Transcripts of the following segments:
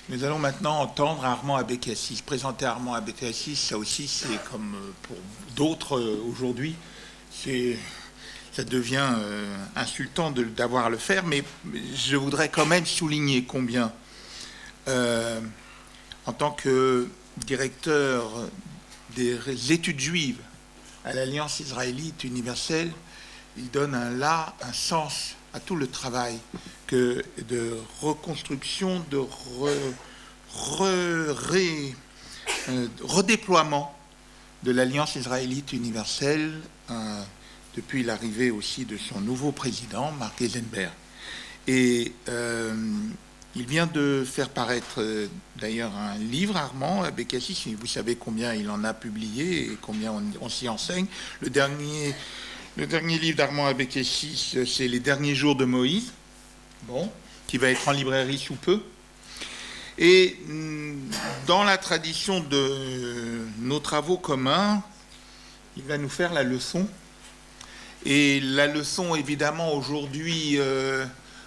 Nous allons maintenant entendre Armand Abécassis. Présenter Armand Abécassis, ça aussi, c'est comme pour d'autres aujourd'hui, ça devient insultant d'avoir à le faire, mais je voudrais quand même souligner combien, en tant que directeur des études juives à l'Alliance israélite universelle, il donne un sens à tout le travail de reconstruction, de redéploiement de l'Alliance israélite universelle depuis l'arrivée aussi de son nouveau président, Mark Eisenberg. Et il vient de faire paraître d'ailleurs un livre, Armand Abécassis, vous savez combien il en a publié et combien on s'y enseigne. Le dernier livre d'Armand Abécassis, c'est Les derniers jours de Moïse, qui va être en librairie sous peu. Et dans la tradition de nos travaux communs, il va nous faire la leçon. Et la leçon, évidemment, aujourd'hui,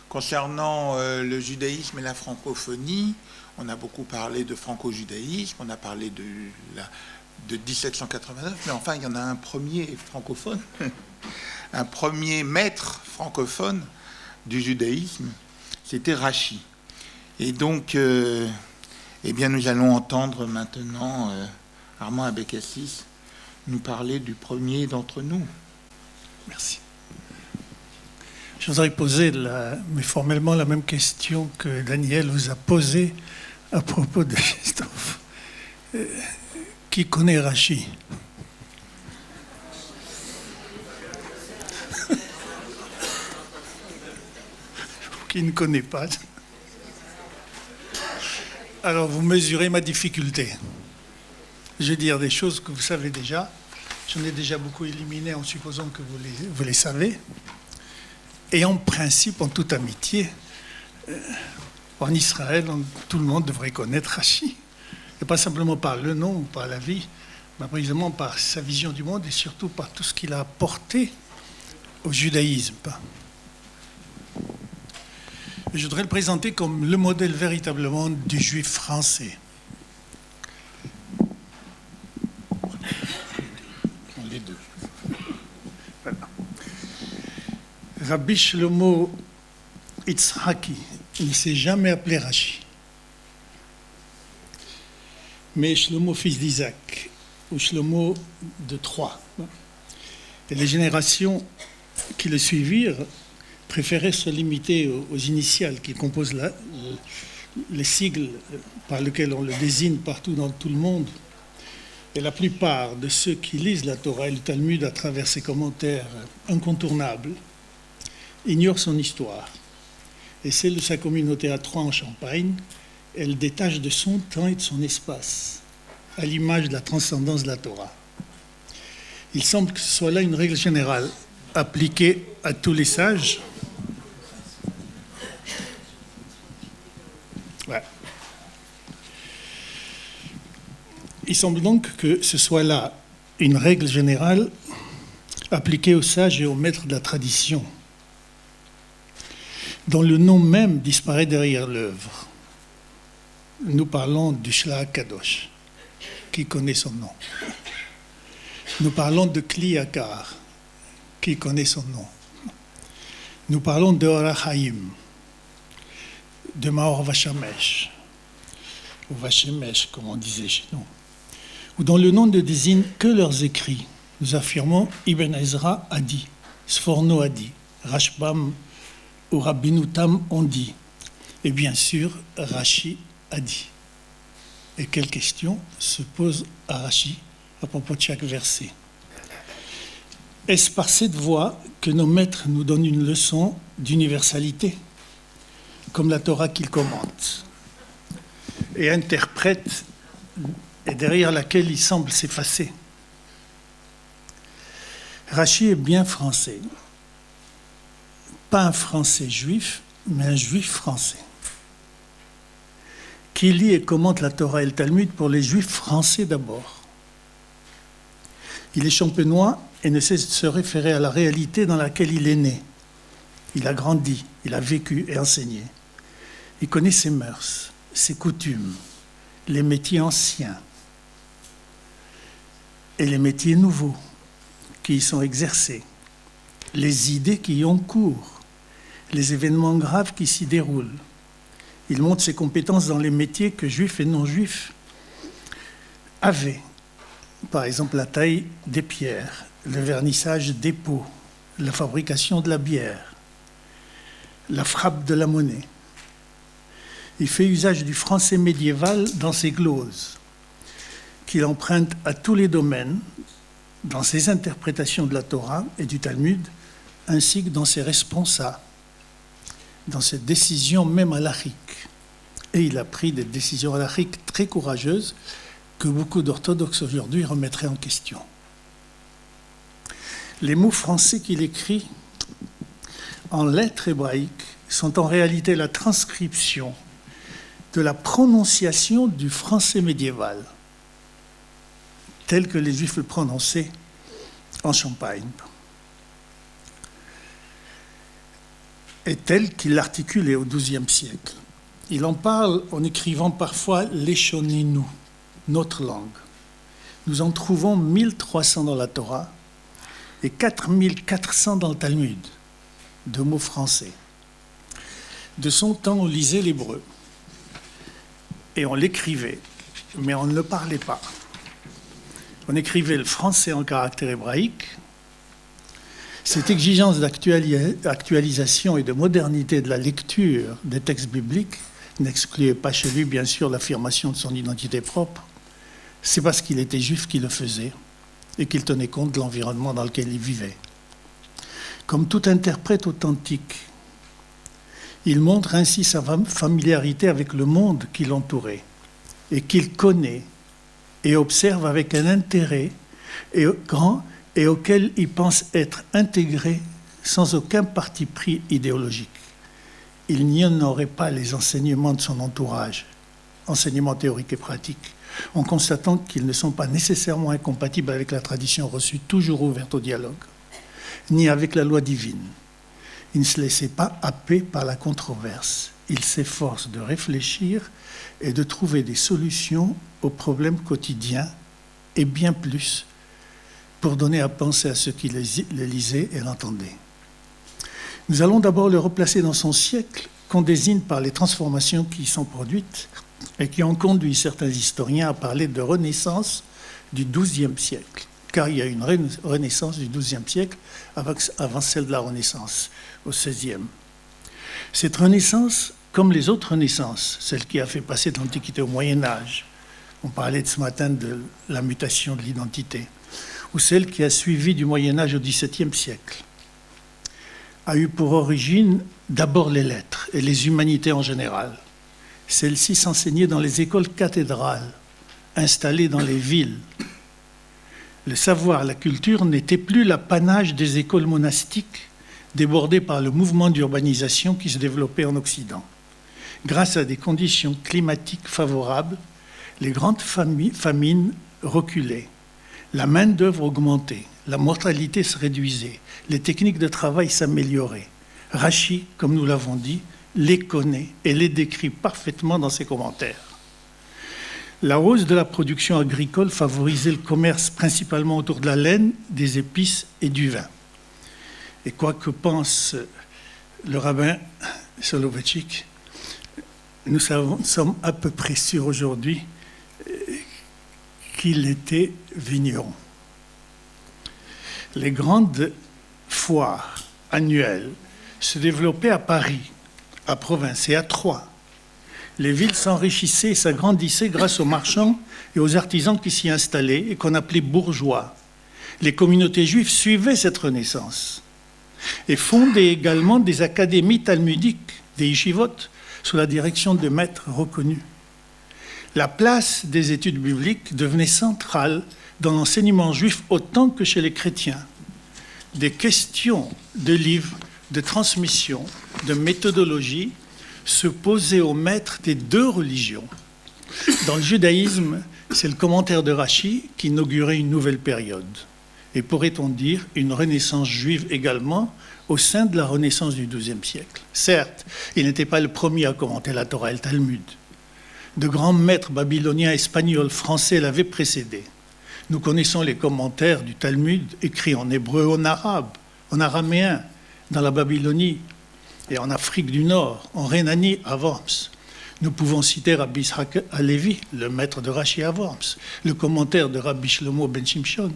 concernant le judaïsme et la francophonie, on a beaucoup parlé de franco-judaïsme, on a parlé de 1789, mais enfin, il y en a un premier francophone, un premier maître francophone du judaïsme, c'était Rachi. Et donc, eh bien, nous allons entendre maintenant Armand Abécassis nous parler du premier d'entre nous. Merci. Je voudrais poser, mais formellement, la même question que Daniel vous a posée à propos de Christophe. Qui connaît Rachi? Qui ne connaît pas? Alors, vous mesurez ma difficulté. Je vais dire des choses que vous savez déjà. J'en ai déjà beaucoup éliminé en supposant que vous les savez. Et en principe, en toute amitié, en Israël, tout le monde devrait connaître Rachi. Et pas simplement par le nom ou par la vie, mais précisément par sa vision du monde et surtout par tout ce qu'il a apporté au judaïsme. Je voudrais le présenter comme le modèle véritablement du juif français. Les deux. Voilà. Rabbi Shlomo Itzhaki ne s'est jamais appelé Rachi. Mais Shlomo, fils d'Isaac, ou Shlomo de Troie. Et les générations qui le suivirent préféraient se limiter aux initiales qui composent les sigles par lesquels on le désigne partout dans tout le monde. Et la plupart de ceux qui lisent la Torah et le Talmud à travers ses commentaires incontournables ignorent son histoire. Et celle de sa communauté à Troyes en Champagne, elle détache de son temps et de son espace, à l'image de la transcendance de la Torah. Il semble que ce soit là une règle générale appliquée à tous les sages. Ouais. Il semble donc que ce soit là une règle générale appliquée aux sages et aux maîtres de la tradition, dont le nom même disparaît derrière l'œuvre. Nous parlons du Shlach Kadosh, qui connaît son nom. Nous parlons de Kli Yakar, qui connaît son nom. Nous parlons de Or HaChaim, de Maor Vashamesh, ou Vashemesh, comme on disait chez nous, ou dont le nom ne désigne que leurs écrits. Nous affirmons Ibn Ezra a dit, Sforno a dit, Rashbam ou Rabbeinu Tam ont dit, et bien sûr, Rachi a dit. Et quelle question se pose à Rachi à propos de chaque verset? Est-ce par cette voie que nos maîtres nous donnent une leçon d'universalité, comme la Torah qu'ils commentent et interprètent, et derrière laquelle ils semblent s'effacer? Rachi est bien français. Pas un français juif, mais un juif français, qui lit et commente la Torah et le Talmud pour les juifs français d'abord. Il est champenois et ne cesse de se référer à la réalité dans laquelle il est né. Il a grandi, il a vécu et enseigné. Il connaît ses mœurs, ses coutumes, les métiers anciens et les métiers nouveaux qui y sont exercés, les idées qui y ont cours, les événements graves qui s'y déroulent. Il montre ses compétences dans les métiers que juifs et non-juifs avaient. Par exemple, la taille des pierres, le vernissage des pots, la fabrication de la bière, la frappe de la monnaie. Il fait usage du français médiéval dans ses gloses, qu'il emprunte à tous les domaines, dans ses interprétations de la Torah et du Talmud, ainsi que dans ses responsa, dans ses décisions même halachiques. Et il a pris des décisions halachiques très courageuses que beaucoup d'orthodoxes aujourd'hui remettraient en question. Les mots français qu'il écrit en lettres hébraïques sont en réalité la transcription de la prononciation du français médiéval, tel que les Juifs le prononçaient en Champagne, et tel qu'il l'articulait au XIIe siècle. Il en parle en écrivant parfois l'Eshoninu, notre langue. Nous en trouvons 1300 dans la Torah et 4400 dans le Talmud, de mots français. De son temps, on lisait l'hébreu et on l'écrivait, mais on ne le parlait pas. On écrivait le français en caractère hébraïque. Cette exigence d'actualisation et de modernité de la lecture des textes bibliques n'excluait pas chez lui, bien sûr, l'affirmation de son identité propre. C'est parce qu'il était juif qu'il le faisait et qu'il tenait compte de l'environnement dans lequel il vivait. Comme tout interprète authentique, il montre ainsi sa familiarité avec le monde qui l'entourait et qu'il connaît et observe avec un intérêt grand et auquel il pense être intégré sans aucun parti pris idéologique. Il n'ignorait pas les enseignements de son entourage, enseignements théoriques et pratiques, en constatant qu'ils ne sont pas nécessairement incompatibles avec la tradition reçue, toujours ouverte au dialogue, ni avec la loi divine. Il ne se laissait pas happer par la controverse. Il s'efforce de réfléchir et de trouver des solutions aux problèmes quotidiens et bien plus pour donner à penser à ceux qui les lisaient et l'entendaient. Nous allons d'abord le replacer dans son siècle qu'on désigne par les transformations qui y sont produites et qui ont conduit certains historiens à parler de renaissance du XIIe siècle, car il y a une renaissance du XIIe siècle avant celle de la Renaissance au XVIe. Cette renaissance, comme les autres renaissances, celle qui a fait passer de l'Antiquité au Moyen-Âge, on parlait ce matin de la mutation de l'identité, ou celle qui a suivi du Moyen-Âge au XVIIe siècle, a eu pour origine d'abord les lettres et les humanités en général. Celles-ci s'enseignaient dans les écoles cathédrales, installées dans les villes. Le savoir, la culture n'était plus l'apanage des écoles monastiques débordées par le mouvement d'urbanisation qui se développait en Occident. Grâce à des conditions climatiques favorables, les grandes famines reculaient, la main-d'œuvre augmentait, la mortalité se réduisait, les techniques de travail s'amélioraient. Rachi, comme nous l'avons dit, les connaît et les décrit parfaitement dans ses commentaires. La hausse de la production agricole favorisait le commerce principalement autour de la laine, des épices et du vin. Et quoi que pense le rabbin Soloveitchik, nous sommes à peu près sûrs aujourd'hui qu'il était vigneron. Les grandes foires annuelles se développaient à Paris, à Provins et à Troyes. Les villes s'enrichissaient et s'agrandissaient grâce aux marchands et aux artisans qui s'y installaient et qu'on appelait bourgeois. Les communautés juives suivaient cette renaissance et fondaient également des académies talmudiques, des yeshivot, sous la direction de maîtres reconnus. La place des études bibliques devenait centrale dans l'enseignement juif autant que chez les chrétiens. Des questions de livres, de transmission, de méthodologie se posaient aux maîtres des deux religions. Dans le judaïsme, c'est le commentaire de Rachi qui inaugurait une nouvelle période. Et pourrait-on dire une renaissance juive également au sein de la renaissance du XIIe siècle. Certes, il n'était pas le premier à commenter la Torah et le Talmud, De grands maîtres babyloniens, espagnols, français l'avaient précédé. Nous connaissons les commentaires du Talmud écrits en hébreu, en arabe, en araméen, dans la Babylonie et en Afrique du Nord, en Rhénanie, à Worms. Nous pouvons citer Rabbi Yitzhak Halevi, le maître de Rashi à Worms, le commentaire de Rabbi Shlomo ben Shimshon,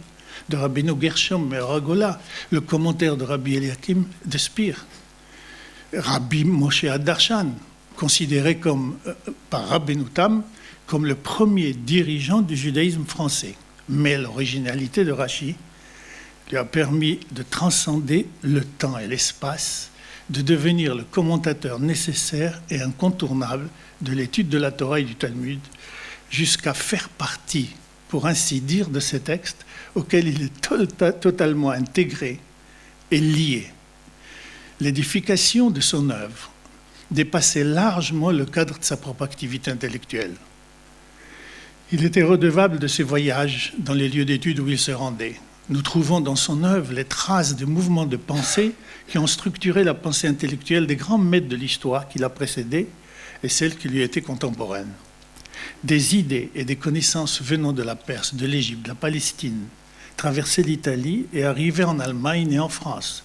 de Rabbeinu Gershom Ragola, le commentaire de Rabbi Eliakim de Spire, Rabbi Moshe Adarshan, considéré par Rabbeinu Tam comme le premier dirigeant du judaïsme français. Mais l'originalité de Rashi lui a permis de transcender le temps et l'espace, de devenir le commentateur nécessaire et incontournable de l'étude de la Torah et du Talmud, jusqu'à faire partie, pour ainsi dire, de ces textes auxquels il est totalement intégré et lié. L'édification de son œuvre dépassait largement le cadre de sa propre activité intellectuelle. Il était redevable de ses voyages dans les lieux d'études où il se rendait. Nous trouvons dans son œuvre les traces de mouvements de pensée qui ont structuré la pensée intellectuelle des grands maîtres de l'histoire qui l'a précédé et celles qui lui étaient contemporaines. Des idées et des connaissances venant de la Perse, de l'Égypte, de la Palestine, traversaient l'Italie et arrivaient en Allemagne et en France.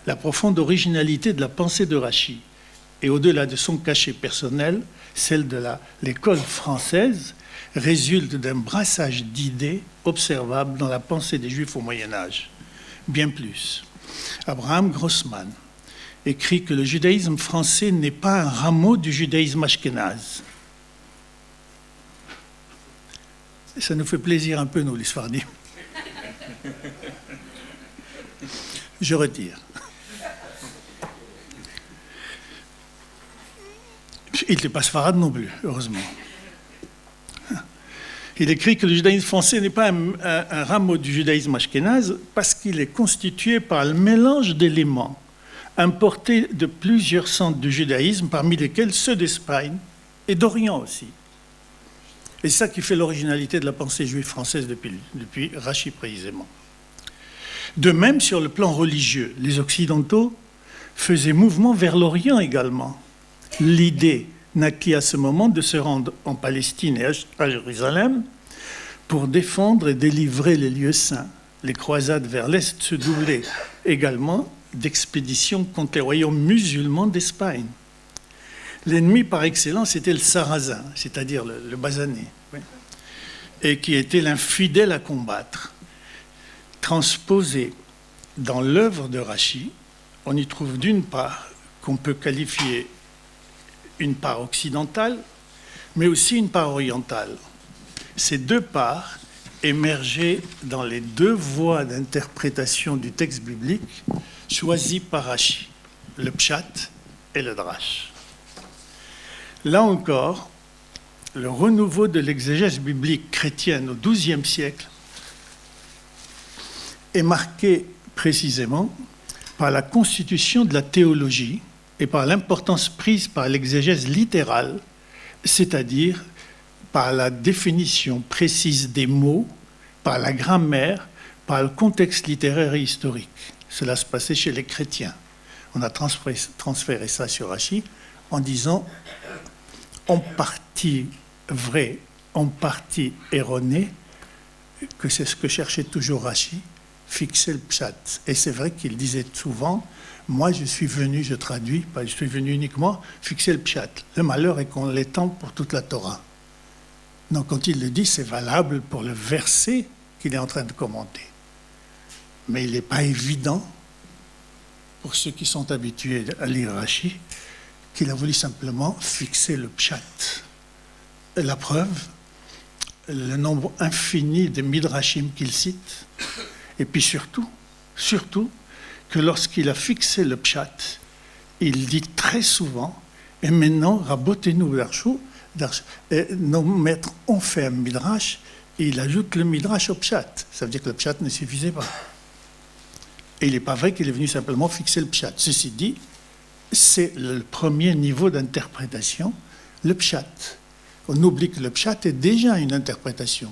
La profonde originalité de la pensée de Rashi et au-delà de son cachet personnel, celle de l'école française, résulte d'un brassage d'idées observables dans la pensée des Juifs au Moyen-Âge. Bien plus, Abraham Grossman écrit que le judaïsme français n'est pas un rameau du judaïsme ashkénaze. Ça nous fait plaisir un peu, nous, les Sfardim. Je retire. Il n'était pas sfarade non plus, heureusement. Il écrit que le judaïsme français n'est pas un rameau du judaïsme ashkénaze parce qu'il est constitué par le mélange d'éléments importés de plusieurs centres du judaïsme, parmi lesquels ceux d'Espagne et d'Orient aussi. Et c'est ça qui fait l'originalité de la pensée juive française depuis Rashi précisément. De même, sur le plan religieux, les Occidentaux faisaient mouvement vers l'Orient également. L'idée naquit à ce moment de se rendre en Palestine et à Jérusalem pour défendre et délivrer les lieux saints. Les croisades vers l'Est se doublaient également d'expéditions contre les royaumes musulmans d'Espagne. L'ennemi par excellence était le Sarrasin, c'est-à-dire le basanais, et qui était l'infidèle à combattre. Transposé dans l'œuvre de Rashi, on y trouve d'une part qu'on peut qualifier une part occidentale, mais aussi une part orientale. Ces deux parts émergeaient dans les deux voies d'interprétation du texte biblique choisies par Rashi, le pshat et le drash. Là encore, le renouveau de l'exégèse biblique chrétienne au XIIe siècle est marqué précisément par la constitution de la théologie et par l'importance prise par l'exégèse littérale, c'est-à-dire par la définition précise des mots, par la grammaire, par le contexte littéraire et historique. Cela se passait chez les chrétiens. On a transféré ça sur Rashi en disant en partie vrai, en partie erroné, que c'est ce que cherchait toujours Rashi, fixer le pshat. Et c'est vrai qu'il disait souvent, moi je suis venu, je traduis, pas je suis venu uniquement fixer le pshat. Le malheur est qu'on l'étend pour toute la Torah. Donc quand il le dit, c'est valable pour le verset qu'il est en train de commenter. Mais il n'est pas évident, pour ceux qui sont habitués à lire Rashi, qu'il a voulu simplement fixer le pshat. Et la preuve, le nombre infini de midrashim qu'il cite, et puis surtout, que lorsqu'il a fixé le pshat, il dit très souvent, et maintenant, rabotez-nous darshu, nos maîtres ont fait un midrash, et il ajoute le midrash au pshat. Ça veut dire que le pshat ne suffisait pas. Et il n'est pas vrai qu'il est venu simplement fixer le pshat. Ceci dit, c'est le premier niveau d'interprétation, le pshat. On oublie que le pshat est déjà une interprétation.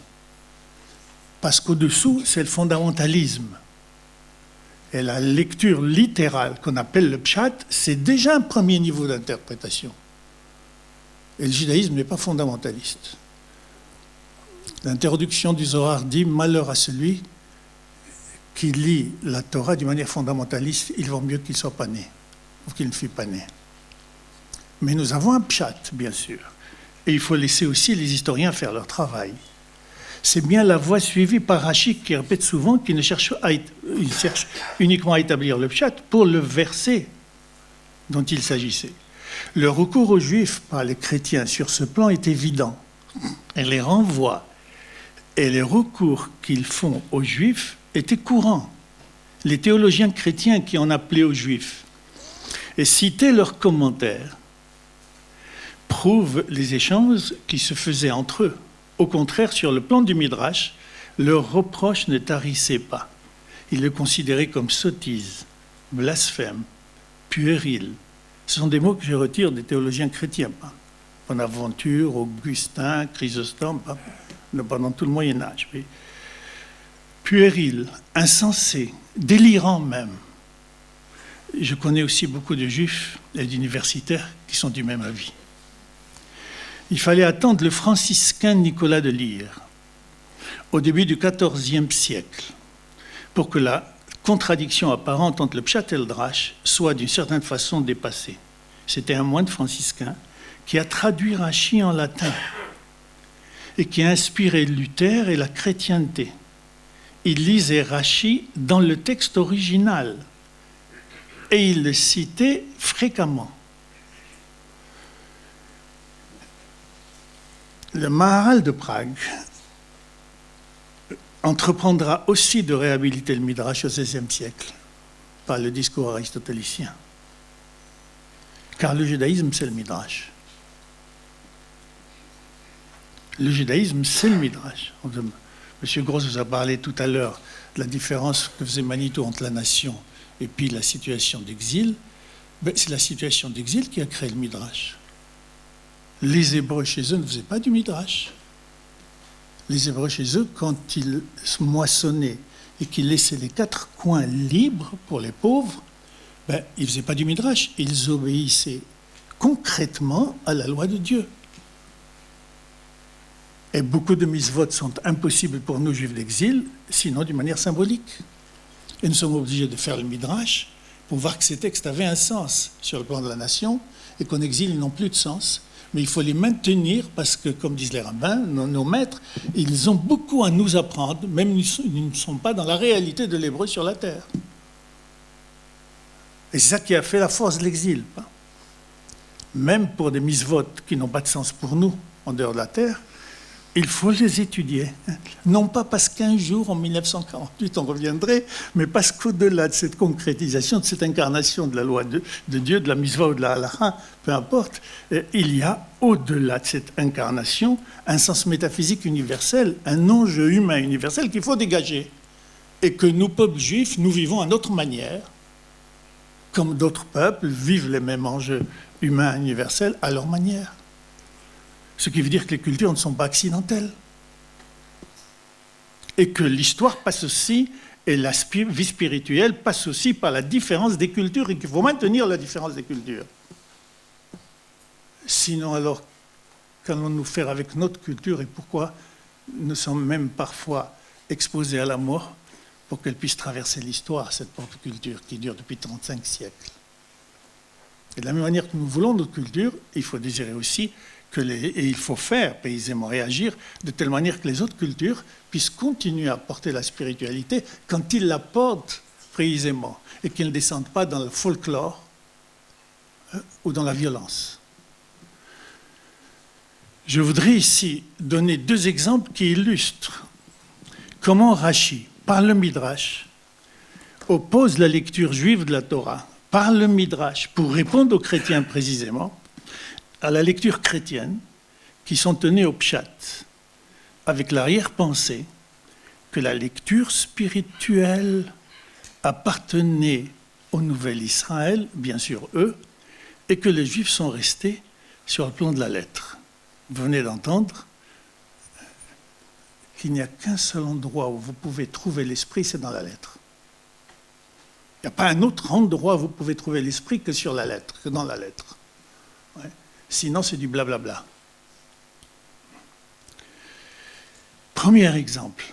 Parce qu'au-dessous, c'est le fondamentalisme. Et la lecture littérale qu'on appelle le pshat, c'est déjà un premier niveau d'interprétation. Et le judaïsme n'est pas fondamentaliste. L'introduction du Zohar dit « Malheur à celui qui lit la Torah d'une manière fondamentaliste, il vaut mieux qu'il ne soit pas né, ou qu'il ne fût pas né. » Mais nous avons un pshat, bien sûr. Et il faut laisser aussi les historiens faire leur travail. C'est bien la voie suivie par Rashi qui répète souvent qu'il cherche uniquement à établir le pshat pour le verset dont il s'agissait. Le recours aux Juifs par les chrétiens sur ce plan est évident. Elle les renvoie. Et les recours qu'ils font aux Juifs étaient courants. Les théologiens chrétiens qui en appelaient aux Juifs et citaient leurs commentaires prouvent les échanges qui se faisaient entre eux. Au contraire, sur le plan du Midrash, leurs reproches ne tarissaient pas. Ils le considéraient comme sottise, blasphème, puéril. Ce sont des mots que je retire des théologiens chrétiens. Bonaventure, Augustin, Chrysostome, pendant tout le Moyen-Âge. Puéril, insensé, délirant même. Je connais aussi beaucoup de juifs et d'universitaires qui sont du même avis. Il fallait attendre le franciscain Nicolas de Lyre, au début du XIVe siècle, pour que la contradiction apparente entre le pshat et le drash soit d'une certaine façon dépassée. C'était un moine franciscain qui a traduit Rashi en latin et qui a inspiré Luther et la chrétienté. Il lisait Rashi dans le texte original et il le citait fréquemment. Le Maharal de Prague entreprendra aussi de réhabiliter le Midrash au XVIe siècle par le discours aristotélicien. Car le judaïsme, c'est le Midrash. Le judaïsme, c'est le Midrash. M. Gross vous a parlé tout à l'heure de la différence que faisait Manitou entre la nation et puis la situation d'exil. C'est la situation d'exil qui a créé le Midrash. Les Hébreux chez eux ne faisaient pas du Midrash. Les Hébreux chez eux, quand ils moissonnaient et qu'ils laissaient les quatre coins libres pour les pauvres, ils ne faisaient pas du Midrash. Ils obéissaient concrètement à la loi de Dieu. Et beaucoup de mitzvot sont impossibles pour nous, juifs d'exil, sinon d'une manière symbolique. Et nous sommes obligés de faire le Midrash pour voir que ces textes avaient un sens sur le plan de la nation et qu'en exil, ils n'ont plus de sens. Mais il faut les maintenir parce que, comme disent les rabbins, nos maîtres, ils ont beaucoup à nous apprendre, même ils ne sont pas dans la réalité de l'hébreu sur la terre. Et c'est ça qui a fait la force de l'exil. Même pour des mitzvot qui n'ont pas de sens pour nous, en dehors de la terre, il faut les étudier. Non pas parce qu'un jour, en 1948, on reviendrait, mais parce qu'au-delà de cette concrétisation, de cette incarnation de la loi de Dieu, de la mitzvah ou de la halakha, peu importe, il y a, au-delà de cette incarnation, un sens métaphysique universel, un enjeu humain universel qu'il faut dégager. Et que nous, peuples juifs, nous vivons à notre manière, comme d'autres peuples vivent les mêmes enjeux humains universels à leur manière. Ce qui veut dire que les cultures ne sont pas accidentelles. Et que l'histoire passe aussi, et la vie spirituelle passe aussi par la différence des cultures, et qu'il faut maintenir la différence des cultures. Sinon, alors, qu'allons-nous faire avec notre culture et pourquoi nous sommes même parfois exposés à la mort pour qu'elle puisse traverser l'histoire, cette propre culture qui dure depuis 35 siècles. Et de la même manière que nous voulons notre culture, il faut désirer aussi et il faut faire paysément réagir de telle manière que les autres cultures puissent continuer à porter la spiritualité quand ils la portent paysément et qu'ils ne descendent pas dans le folklore ou dans la violence. Je voudrais ici donner deux exemples qui illustrent comment Rashi, par le Midrash, oppose la lecture juive de la Torah par le Midrash pour répondre aux chrétiens précisément à la lecture chrétienne, qui sont tenus au pshat, avec l'arrière-pensée que la lecture spirituelle appartenait au Nouvel Israël, bien sûr eux, et que les Juifs sont restés sur le plan de la lettre. Vous venez d'entendre qu'il n'y a qu'un seul endroit où vous pouvez trouver l'esprit, c'est dans la lettre. Il n'y a pas un autre endroit où vous pouvez trouver l'esprit que sur la lettre, que dans la lettre. Ouais. Sinon, c'est du blablabla. Premier exemple.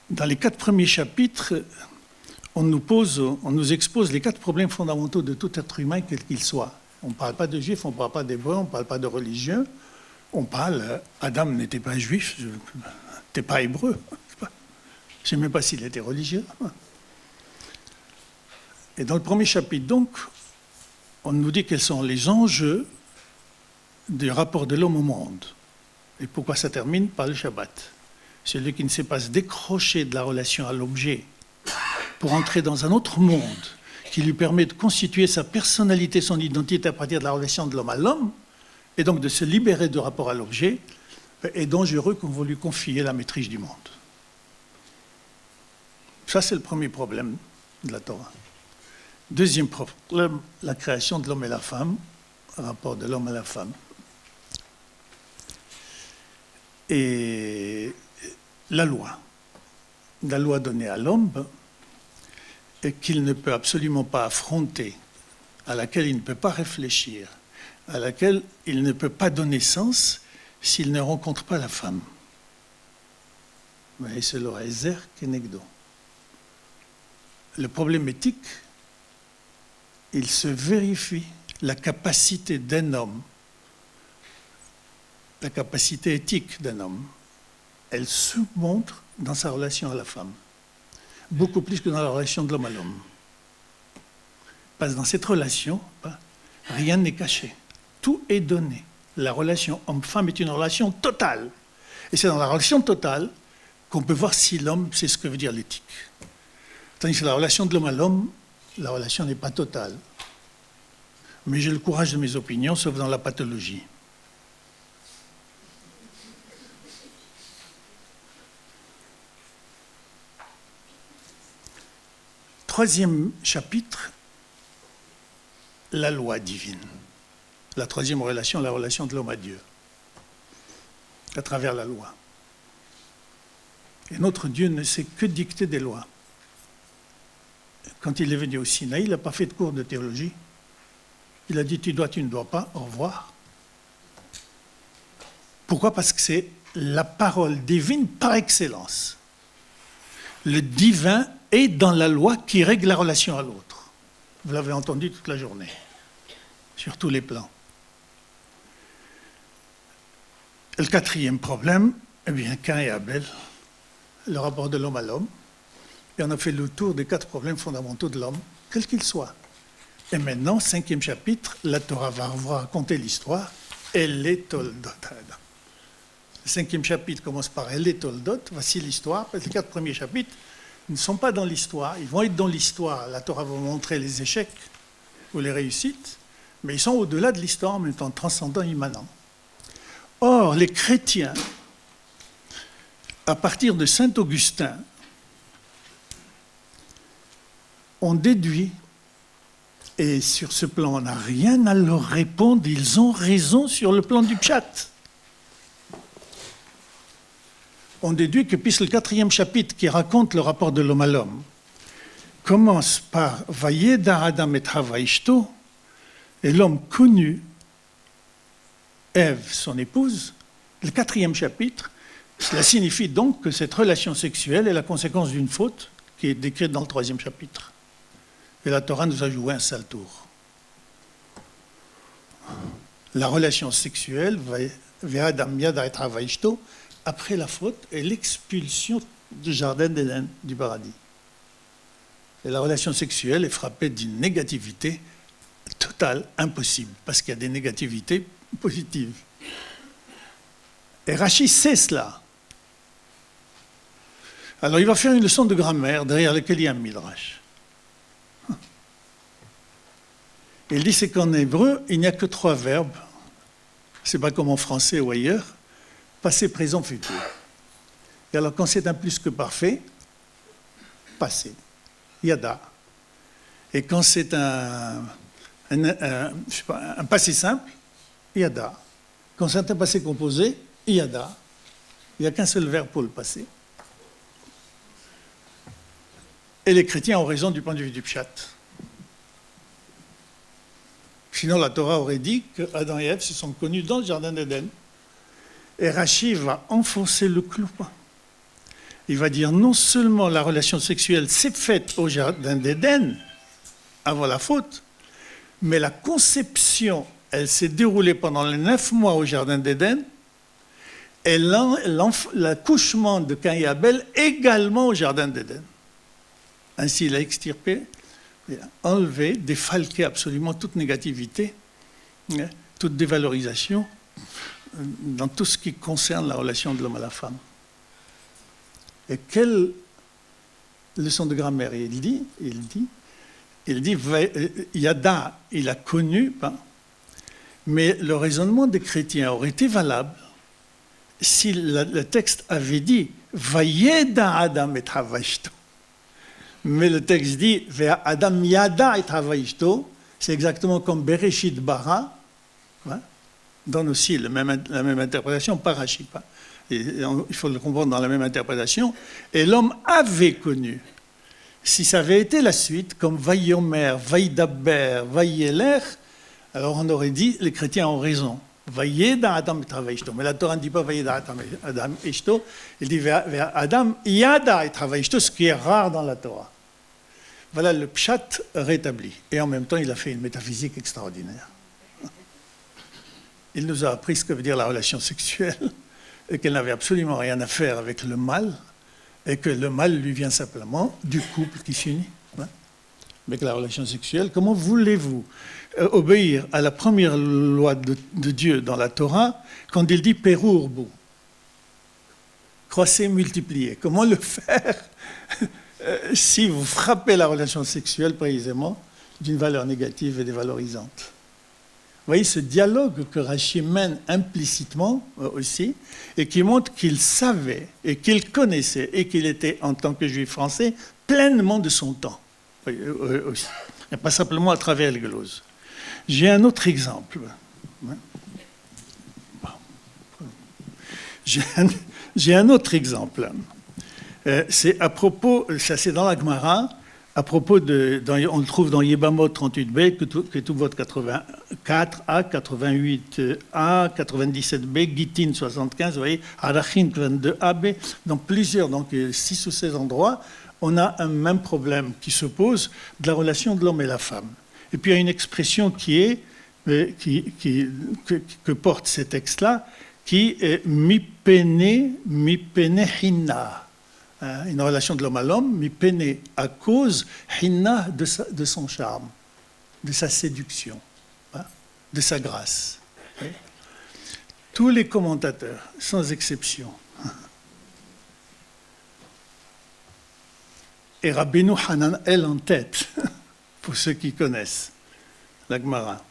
Dans les 4 premiers chapitres, on nous expose les 4 problèmes fondamentaux de tout être humain, quel qu'il soit. On ne parle pas de juifs, on ne parle pas d'hébreux, on ne parle pas de religieux. On parle, Adam n'était pas juif, n'était pas hébreu. Je ne sais même pas s'il était religieux. Et dans le premier chapitre, donc, on nous dit quels sont les enjeux du rapport de l'homme au monde. Et pourquoi ça termine par le Shabbat. Celui qui ne sait pas se décrocher de la relation à l'objet pour entrer dans un autre monde qui lui permet de constituer sa personnalité, son identité à partir de la relation de l'homme à l'homme, et donc de se libérer du rapport à l'objet, est dangereux qu'on veut lui confier la maîtrise du monde. Ça, c'est le premier problème de la Torah. Deuxième problème, la création de l'homme et la femme, le rapport de l'homme à la femme. Et la loi donnée à l'homme, et qu'il ne peut absolument pas affronter, à laquelle il ne peut pas réfléchir, à laquelle il ne peut pas donner sens s'il ne rencontre pas la femme. Mais c'est le Ezer Kenegdo. Le problème éthique, il se vérifie la capacité d'un homme, la capacité éthique d'un homme, elle se montre dans sa relation à la femme, beaucoup plus que dans la relation de l'homme à l'homme. Parce que dans cette relation, rien n'est caché, tout est donné. La relation homme-femme est une relation totale. Et c'est dans la relation totale qu'on peut voir si l'homme sait ce que veut dire l'éthique. Tandis que la relation de l'homme à l'homme, la relation n'est pas totale. Mais j'ai le courage de mes opinions, sauf dans la pathologie. Troisième chapitre, la loi divine. La troisième relation, la relation de l'homme à Dieu, à travers la loi. Et notre Dieu ne sait que dicter des lois. Quand il est venu au Sinaï, il n'a pas fait de cours de théologie. Il a dit, tu dois, tu ne dois pas, au revoir. Pourquoi? Parce que c'est la parole divine par excellence. Le divin est dans la loi qui règle la relation à l'autre. Vous l'avez entendu toute la journée, sur tous les plans. Et le quatrième problème, eh bien, Caïn et Abel, le rapport de l'homme à l'homme. Et on a fait le tour des 4 problèmes fondamentaux de l'homme, quels qu'ils soient. Et maintenant, 5e chapitre, la Torah va raconter l'histoire, Elle est Toldot. Le 5e chapitre commence par Elle est Toldot, voici l'histoire, parce que les 4 premiers chapitres ne sont pas dans l'histoire, ils vont être dans l'histoire. La Torah va montrer les échecs ou les réussites, mais ils sont au-delà de l'histoire en même temps, transcendant, immanent. Or, les chrétiens, à partir de saint Augustin, ont déduit, et sur ce plan, on n'a rien à leur répondre, ils ont raison sur le plan du pshat. On déduit que puisque le 4e chapitre qui raconte le rapport de l'homme à l'homme commence par « Vayedar Adam et Chava ishto » et l'homme connut Ève, son épouse, le 4e chapitre, cela signifie donc que cette relation sexuelle est la conséquence d'une faute qui est décrite dans le 3e chapitre. Et la Torah nous a joué un sale tour. La relation sexuelle, Ve'adam yadar et Chava ishto, après la faute et l'expulsion du jardin d'Éden, du paradis. Et la relation sexuelle est frappée d'une négativité totale, impossible, parce qu'il y a des négativités positives. Et Rashi sait cela. Alors il va faire une leçon de grammaire derrière laquelle il y a un midrash. Il dit c'est qu'en hébreu, il n'y a que 3 verbes. C'est pas comme en français ou ailleurs. Passé, présent, futur. Et alors quand c'est un plus que parfait, passé, yada. Et quand c'est un passé simple, yada. Quand c'est un passé composé, yada. Il n'y a qu'un seul verbe pour le passé. Et les chrétiens ont raison du point de vue du pshat. Sinon, la Torah aurait dit que Adam et Ève se sont connus dans le jardin d'Éden. Et Rachi va enfoncer le clou. Il va dire non seulement la relation sexuelle s'est faite au jardin d'Éden, avant la faute, mais la conception, elle s'est déroulée pendant les 9 mois au jardin d'Éden, et l'accouchement de Caïn et Abel également au jardin d'Éden. Ainsi, il a extirpé, il a enlevé, défalqué absolument toute négativité, toute dévalorisation dans tout ce qui concerne la relation de l'homme à la femme. Et quelle leçon de grammaire il dit, Yada, il a connu, mais le raisonnement des chrétiens aurait été valable si le texte avait dit Vayeda Adam et Havashto. Mais le texte dit Adam Yada et Havashto, c'est exactement comme Bereshit Bara, donne aussi la même interprétation par Rashi. Il faut le comprendre dans la même interprétation. Et l'homme avait connu. Si ça avait été la suite, comme Vayomer, Vaidaber, Vayeler, alors on aurait dit, les chrétiens ont raison. Vayeda Adam et Havashto. Mais la Torah ne dit pas Vayeda Adam et Ishto, il dit Adam Yada et Havashto, ce qui est rare dans la Torah. Voilà le pshat rétabli. Et en même temps, il a fait une métaphysique extraordinaire. Il nous a appris ce que veut dire la relation sexuelle, et qu'elle n'avait absolument rien à faire avec le mal, et que le mal lui vient simplement du couple qui s'unit. Avec la relation sexuelle, comment voulez-vous obéir à la première loi de Dieu dans la Torah quand il dit Perurbu, croissez, multipliez? Comment le faire si vous frappez la relation sexuelle précisément d'une valeur négative et dévalorisante? Vous voyez ce dialogue que Rashi mène implicitement aussi, et qui montre qu'il savait et qu'il connaissait et qu'il était, en tant que juif français, pleinement de son temps. Aussi. Et pas simplement à travers les gloses. J'ai un autre exemple. J'ai un autre exemple. C'est à propos, ça c'est dans la Gemara, à propos de, on le trouve dans Yebamot 38b, Ketuvot 84a, 88a, 97b, Gittin 75, vous voyez, Arachin 22ab, dans plusieurs, donc 6 ou 16 endroits, on a un même problème qui se pose de la relation de l'homme et la femme. Et puis il y a une expression que portent ces textes-là, qui est mipene hinna. Une relation de l'homme à l'homme, mipene à cause hinna de son charme, de sa séduction, de sa grâce. Tous les commentateurs, sans exception, et Rabbeinu Hananel en tête, pour ceux qui connaissent la Gemara,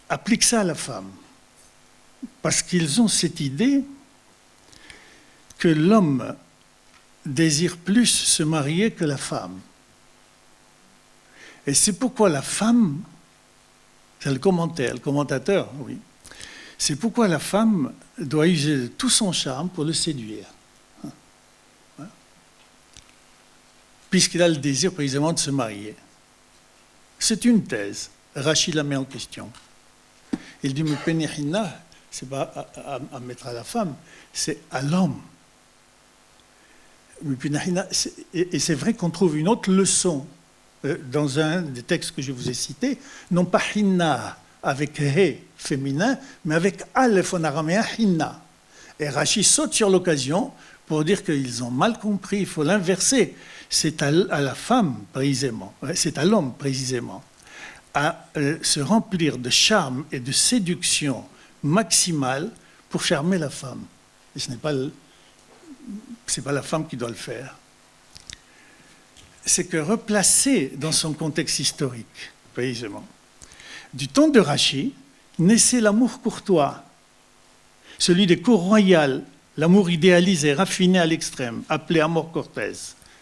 appliquent ça à la femme, parce qu'ils ont cette idée que l'homme désire plus se marier que la femme. Et c'est pourquoi la femme, c'est le commentateur, oui, c'est pourquoi la femme doit user de tout son charme pour le séduire. Puisqu'il a le désir précisément de se marier. C'est une thèse. Rashi la met en question. Il dit, mais Penihina, c'est pas à mettre à la femme, c'est à l'homme. Et c'est vrai qu'on trouve une autre leçon dans un des textes que je vous ai cités, non pas hinna avec he féminin, mais avec aleph en araméen hinna. Et Rashi saute sur l'occasion pour dire qu'ils ont mal compris, il faut l'inverser. C'est à la femme précisément, c'est à l'homme précisément, à se remplir de charme et de séduction maximale pour charmer la femme. Et ce n'est pas la femme qui doit le faire. C'est que replacé dans son contexte historique, précisément, du temps de Rashi, naissait l'amour courtois, celui des cours royales, l'amour idéalisé, raffiné à l'extrême, appelé amor cortés,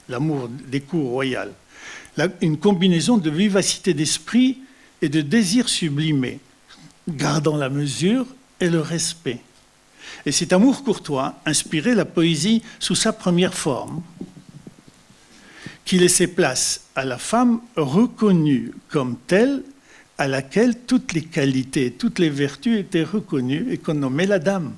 l'amour des cours royales, une combinaison de vivacité d'esprit et de désir sublimé, gardant la mesure et le respect. Et cet amour courtois inspirait la poésie sous sa première forme, qui laissait place à la femme reconnue comme telle, à laquelle toutes les qualités, toutes les vertus étaient reconnues et qu'on nommait la dame.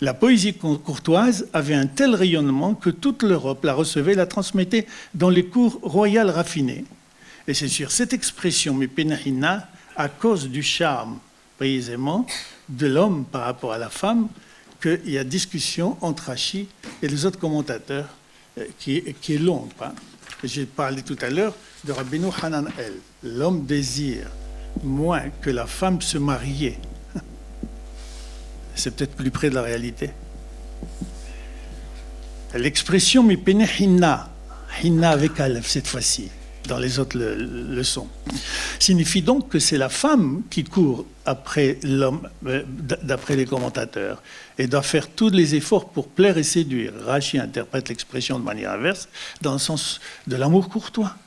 La poésie courtoise avait un tel rayonnement que toute l'Europe la recevait, la transmettait dans les cours royales raffinées. Et c'est sur cette expression, Mipenahina, à cause du charme, précisément, de l'homme par rapport à la femme, qu'il y a discussion entre Rashi et les autres commentateurs qui est longue. Hein. J'ai parlé tout à l'heure de Rabbeinu Hananel. L'homme désire moins que la femme se marier. C'est peut-être plus près de la réalité. L'expression Mipene Hinna, Hinna avec Aleph cette fois-ci, dans les autres leçons, signifie donc que c'est la femme qui court après l'homme, d'après les commentateurs, et doit faire tous les efforts pour plaire et séduire. Rashi interprète l'expression de manière inverse, dans le sens de l'amour courtois.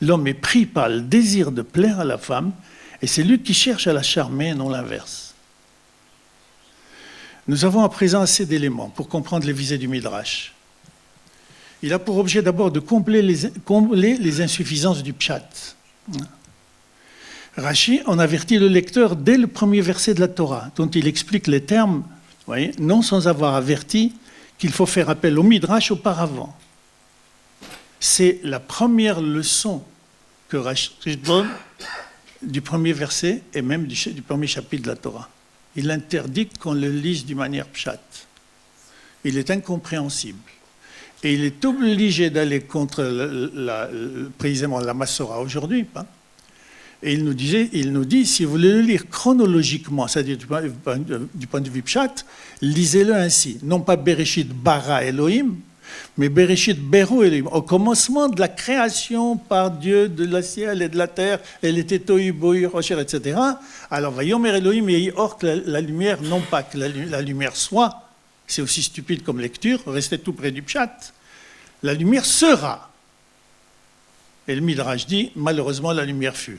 L'homme est pris par le désir de plaire à la femme, et c'est lui qui cherche à la charmer, et non l'inverse. Nous avons à présent assez d'éléments pour comprendre les visées du Midrash. Il a pour objet d'abord de combler les insuffisances du pshat. Rashi en avertit le lecteur dès le premier verset de la Torah, dont il explique les termes, voyez, non sans avoir averti qu'il faut faire appel au Midrash auparavant. C'est la première leçon que Rashi donne du premier verset et même du premier chapitre de la Torah. Il interdit qu'on le lise d'une manière pshat. Il est incompréhensible. Et il est obligé d'aller contre précisément la Massora aujourd'hui. Hein. Et il nous dit, si vous voulez le lire chronologiquement, c'est-à-dire du point de vue pshat, lisez-le ainsi. Non pas Bereshit bara Elohim, mais Bereshit beru Elohim. Au commencement de la création par Dieu de la ciel et de la terre, elle était tohu bohu rocher, etc. Alors, vayomer Elohim et or que la lumière, non pas que la lumière soit, c'est aussi stupide comme lecture, restez tout près du pshat. La lumière sera. Et le Midrash dit, malheureusement, la lumière fut.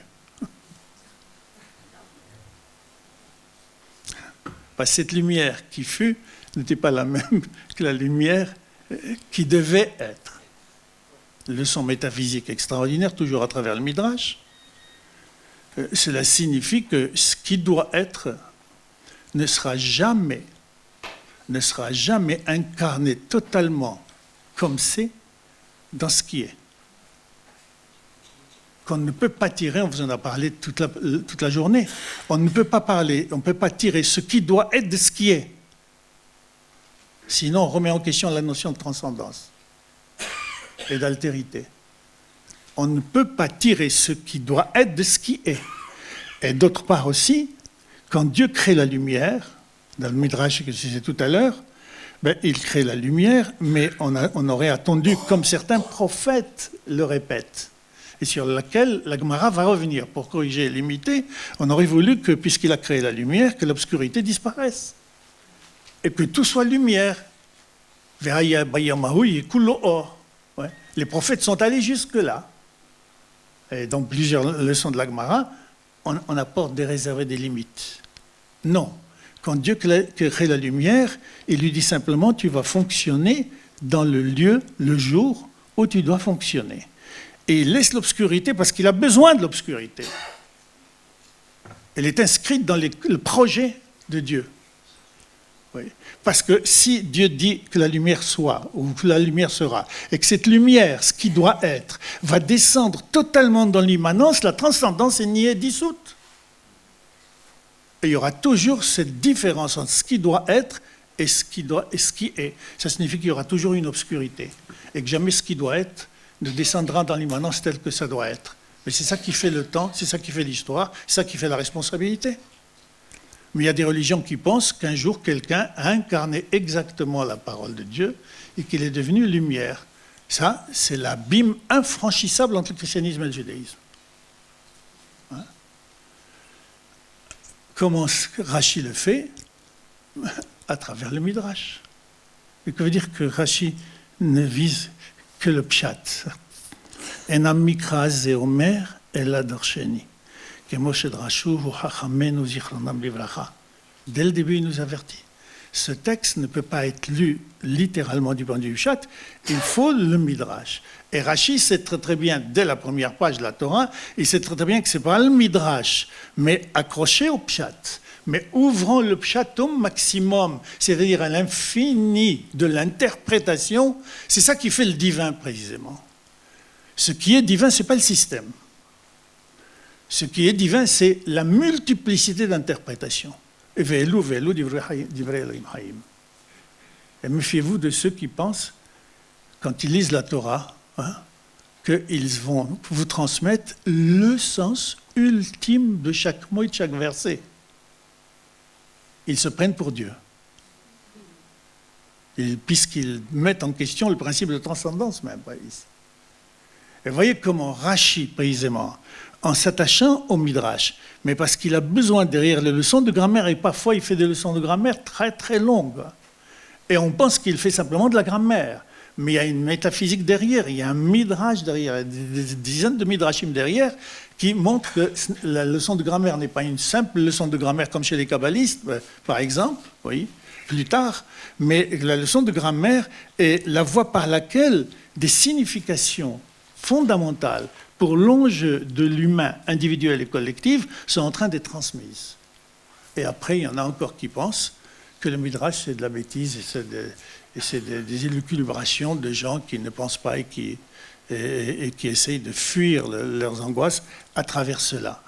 Parce que cette lumière qui fut n'était pas la même que la lumière qui devait être. Leçon métaphysique extraordinaire, toujours à travers le Midrash. Cela signifie que ce qui doit être ne sera jamais incarné totalement comme c'est dans ce qui est. Qu'on ne peut pas tirer, on vous en a parlé toute la journée, on ne peut pas tirer ce qui doit être de ce qui est. Sinon, on remet en question la notion de transcendance et d'altérité. On ne peut pas tirer ce qui doit être de ce qui est. Et d'autre part aussi, quand Dieu crée la lumière, dans le Midrash que je disais tout à l'heure, il crée la lumière, mais on aurait attendu, comme certains prophètes le répètent, et sur laquelle la Gemara va revenir pour corriger et limiter, on aurait voulu que, puisqu'il a créé la lumière, que l'obscurité disparaisse. Et que tout soit lumière. Ouais. Les prophètes sont allés jusque-là. Et dans plusieurs leçons de la Gemara, on apporte des réserves et des limites. Non. Quand Dieu crée la lumière, il lui dit simplement, tu vas fonctionner dans le lieu, le jour où tu dois fonctionner. Et il laisse l'obscurité parce qu'il a besoin de l'obscurité. Elle est inscrite dans le projet de Dieu. Oui. Parce que si Dieu dit que la lumière soit, ou que la lumière sera, et que cette lumière, ce qui doit être, va descendre totalement dans l'immanence, la transcendance n'y est dissoute. Et il y aura toujours cette différence entre ce qui doit être et ce qui est. Ça signifie qu'il y aura toujours une obscurité. Et que jamais ce qui doit être ne descendra dans l'immanence tel que ça doit être. Mais c'est ça qui fait le temps, c'est ça qui fait l'histoire, c'est ça qui fait la responsabilité. Mais il y a des religions qui pensent qu'un jour, quelqu'un a incarné exactement la parole de Dieu et qu'il est devenu lumière. Ça, c'est l'abîme infranchissable entre le christianisme et le judaïsme. Hein? Comment Rashi le fait? À travers le Midrash. Et que veut dire que Rashi ne vise que le pshat? Enam mikra ze omer ela darsheni. Dès le début, il nous avertit. ce texte ne peut pas être lu littéralement du point de vue Pshat, il faut le Midrash. Et Rashi sait très très bien, dès la première page de la Torah, il sait très très bien que ce n'est pas le Midrash, mais accroché au Pshat. Mais ouvrons le Pshat au maximum, c'est-à-dire à l'infini de l'interprétation, c'est ça qui fait le divin précisément. Ce qui est divin, ce n'est pas le système. Ce qui est divin, c'est la multiplicité d'interprétations. Et méfiez-vous de ceux qui pensent, quand ils lisent la Torah, qu'ils vont vous transmettre le sens ultime de chaque mot et de chaque verset. Ils se prennent pour Dieu. Puisqu'ils mettent en question le principe de transcendance même. Et voyez comment Rashi, précisément, en s'attachant au Midrash, mais parce qu'il a besoin derrière les leçons de grammaire, et parfois il fait des leçons de grammaire très très longues. Et on pense qu'il fait simplement de la grammaire. Mais il y a une métaphysique derrière, il y a un Midrash derrière, des dizaines de Midrashim derrière, qui montrent que la leçon de grammaire n'est pas une simple leçon de grammaire comme chez les kabbalistes, par exemple, oui, plus tard, mais la leçon de grammaire est la voie par laquelle des significations fondamentales pour l'enjeu de l'humain individuel et collectif sont en train d'être transmises. Et après, il y en a encore qui pensent que le Midrash, c'est de la bêtise et c'est des élucubrations de gens qui ne pensent pas et qui essayent de fuir leurs angoisses à travers cela.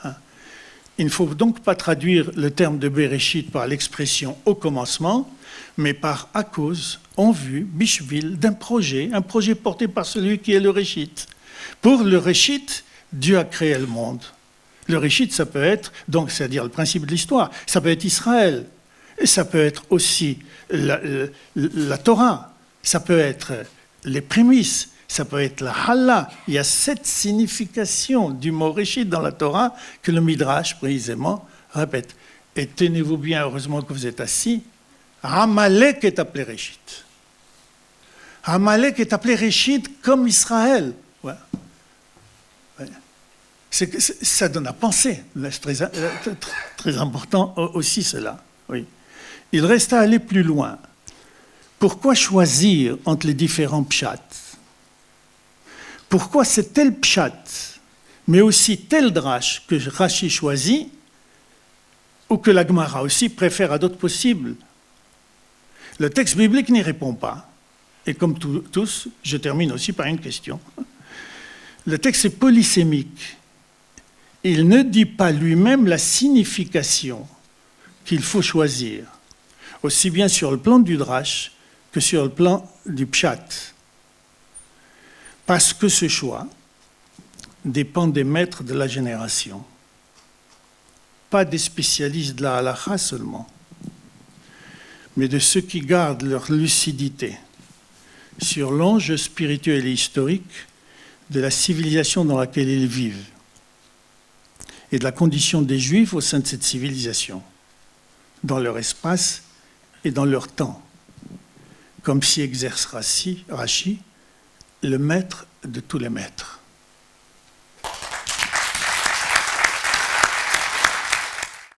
Il ne faut donc pas traduire le terme de Bereshit par l'expression « au commencement », mais par « à cause », en vue, bishvil, d'un projet, un projet porté par celui qui est le Réchit. Pour le Réchit, Dieu a créé le monde. Le Réchit, ça peut être, donc, c'est-à-dire le principe de l'histoire, ça peut être Israël, et ça peut être aussi la Torah, ça peut être les prémices, ça peut être la Halla. Il y a 7 significations du mot Réchit dans la Torah que le Midrash, précisément, répète. Et tenez-vous bien, heureusement que vous êtes assis, Amalek est appelé Réchit. Amalek est appelé Réchit comme Israël. Ouais. Ouais. Ça donne à penser. C'est très important aussi cela. Oui. Il reste à aller plus loin. Pourquoi choisir entre les différents pshats? Pourquoi c'est tel pshat, mais aussi tel drash que Rashi choisit, ou que la Gemara aussi préfère à d'autres possibles? Le texte biblique n'y répond pas. Et comme tous, je termine aussi par une question. Le texte est polysémique. Il ne dit pas lui-même la signification qu'il faut choisir, aussi bien sur le plan du drash que sur le plan du pshat. Parce que ce choix dépend des maîtres de la génération, pas des spécialistes de la halakha seulement, mais de ceux qui gardent leur lucidité sur l'enjeu spirituel et historique de la civilisation dans laquelle ils vivent et de la condition des Juifs au sein de cette civilisation, dans leur espace et dans leur temps, comme s'y exerce Rashi, le maître de tous les maîtres.